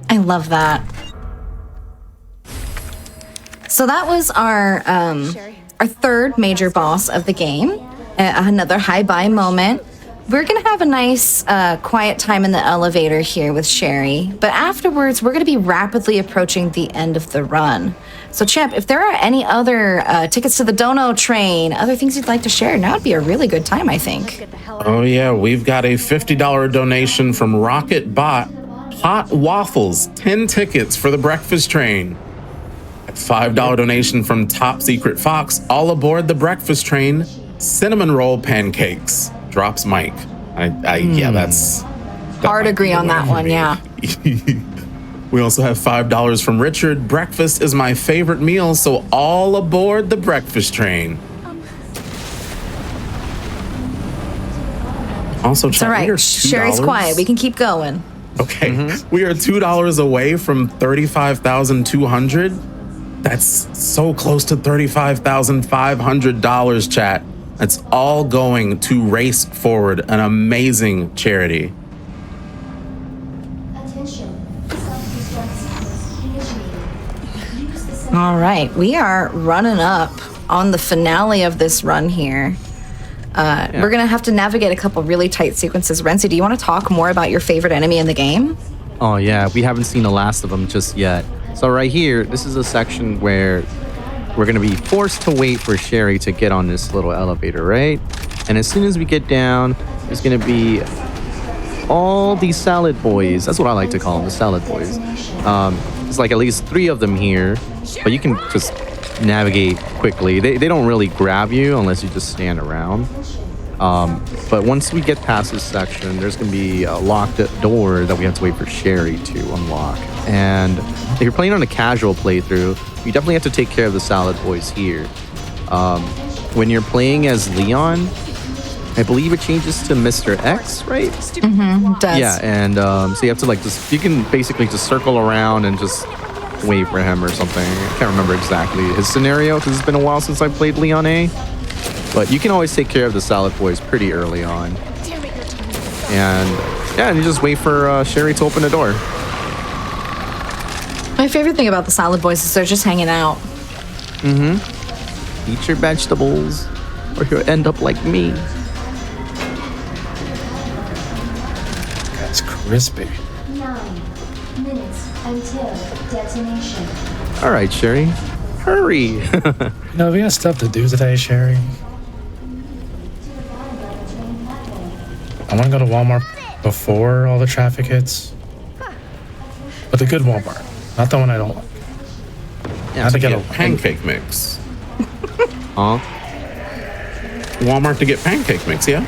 I love that. So that was our third major boss of the game. Another high-buy moment. We're going to have a nice, quiet time in the elevator here with Sherry. But afterwards, we're going to be rapidly approaching the end of the run. So, Champ, if there are any other tickets to the Dono train, other things you'd like to share, now would be a really good time, I think. Oh, yeah. We've got a $50 donation from Rocket Bot. Hot waffles, 10 tickets for the breakfast train. A $5 donation from Top Secret Fox. All aboard the breakfast train. Cinnamon roll pancakes. Drops Mike. Yeah, that's... Hard agree on that one, yeah. We also have $5 from Richard. Breakfast is my favorite meal, so all aboard the breakfast train. Also, It's all right. Sherry's quiet. We can keep going. Okay. We are $2 away from 35,200. That's so close to $35,500, chat. That's all going to Race Forward, an amazing charity. Attention. Self-destruct sequence initiated. Use the All right. We are running up on the finale of this run here. We're going to have to navigate a couple really tight sequences. Renzi, do you want to talk more about your favorite enemy in the game? Oh yeah, we haven't seen the last of them just yet. So right here, this is a section where we're gonna be forced to wait for Sherry to get on this little elevator, right? And as soon as we get down, there's gonna be all these salad boys. That's what I like to call them, the salad boys. It's like at least 3 of them here, but you can just navigate quickly. They don't really grab you unless you just stand around. But once we get past this section, there's going to be a locked door that we have to wait for Sherry to unlock. And if you're playing on a casual playthrough, you definitely have to take care of the salad boys here. When you're playing as Leon, I believe it changes to Mr. X, right? It does. Yeah, and so you have to like you can basically just circle around and just wait for him or something. I can't remember exactly his scenario because it's been a while since I played Leon A. But you can always take care of the salad boys pretty early on. And yeah, and you just wait for Sherry to open the door. My favorite thing about the salad boys is they're just hanging out. Eat your vegetables or you'll end up like me. That's crispy. 9 minutes until detonation. All right, Sherry, hurry. You know, we got stuff to do today, Sherry. I want to go to Walmart before all the traffic hits. But the good Walmart, not the one I don't like. I have to get a pancake mix. Huh? Walmart to get pancake mix, yeah?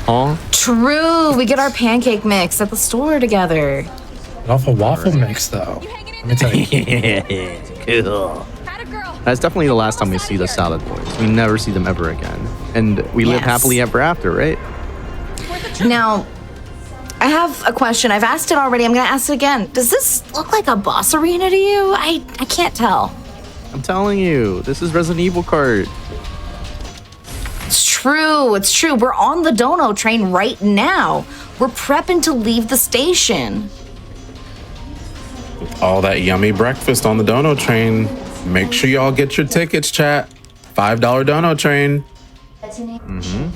Huh? True. We get our pancake mix at the store together. Get off a waffle mix, though. Let me tell you. Cool. That's definitely the last time we see the salad boys. We never see them ever again. And we live Yes. happily ever after, right? Now, I have a question. I've asked it already. I'm going to ask it again. Does this look like a boss arena to you? I can't tell. I'm telling you, this is Resident Evil Kart. It's true. It's true. We're on the Dono train right now. We're prepping to leave the station. All that yummy breakfast on the Dono train. Make sure y'all get your tickets, chat. $5 Dono train. Detonation.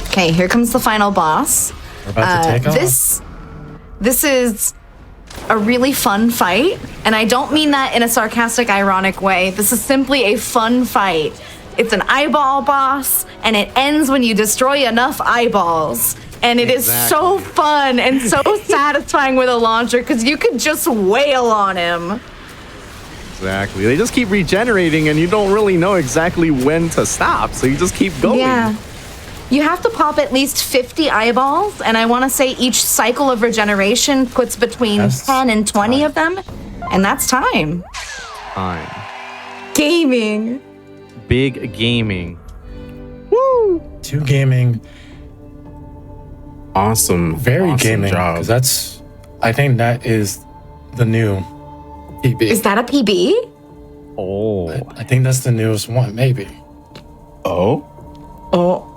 Okay, here comes the final boss. We're about to take off. This is a really fun fight, and I don't mean that in a sarcastic, ironic way. This is simply a fun fight. It's an eyeball boss, and it ends when you destroy enough eyeballs. And it is so fun and so satisfying with a launcher because you could just wail on him. Exactly. They just keep regenerating and you don't really know exactly when to stop. So you just keep going. Yeah. You have to pop at least 50 eyeballs, and I want to say each cycle of regeneration puts between That's 10 and 20 of them, and that's time. Time. Gaming. Big gaming. 2 gaming, Awesome. very awesome gaming. job. Because that's, I think that is the new PB. Is that a PB? Oh. I think that's the newest one, maybe. Oh? Oh.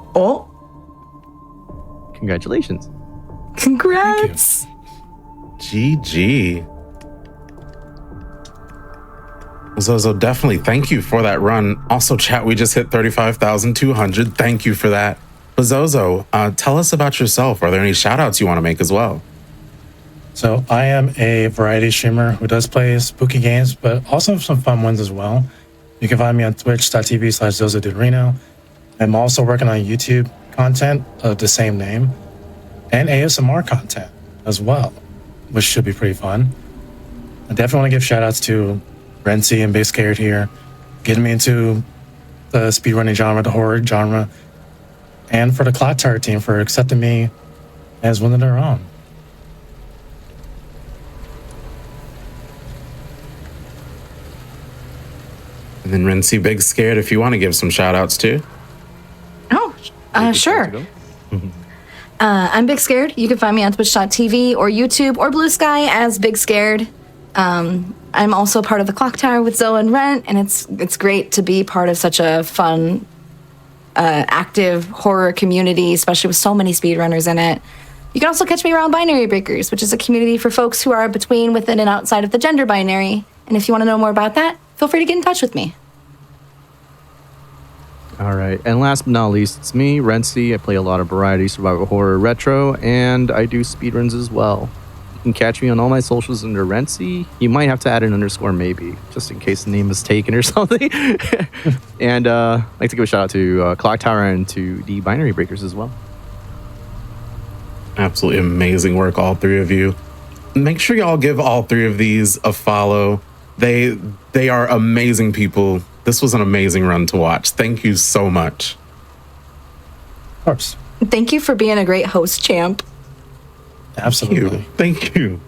Congratulations. Congrats. GG. Zozo, definitely thank you for that run. Also, chat, we just hit 35,200. Thank you for that. But Zozo, tell us about yourself. Are there any shout outs you want to make as well? So I am a variety streamer who does play spooky games, but also some fun ones as well. You can find me on twitch.tv/Zozo Duderino. I'm also working on YouTube content of the same name and ASMR content as well, which should be pretty fun. I definitely want to give shout outs to Renzi and Big Scared here, getting me into the speedrunning genre, the horror genre, and for the Clock Tower team for accepting me as one of their own. And then Renzi Big Scared, if you want to give some shout outs too. Oh, sure. I'm Big Scared. You can find me on twitch.tv or YouTube or Blue Sky as Big Scared. I'm also part of the Clock Tower with Zoe and Rent, and it's great to be part of such a fun, active horror community, especially with so many speedrunners in it. You can also catch me around Binary Breakers, which is a community for folks who are between, within, and outside of the gender binary. And if you want to know more about that, feel free to get in touch with me. All right. And last but not least, it's me, Renzi. I play a lot of variety, survival horror, retro, and I do speedruns as well. You can catch me on all my socials under Renzi. You might have to add an underscore maybe, just in case the name is taken or something. And I'd like to give a shout out to Clock Tower and to the Binary Breakers as well. Absolutely amazing work, all three of you. Make sure y'all give all three of these a follow. They are amazing people. This was an amazing run to watch. Thank you so much. Of course. Thank you for being a great host, Champ. Absolutely. Thank you.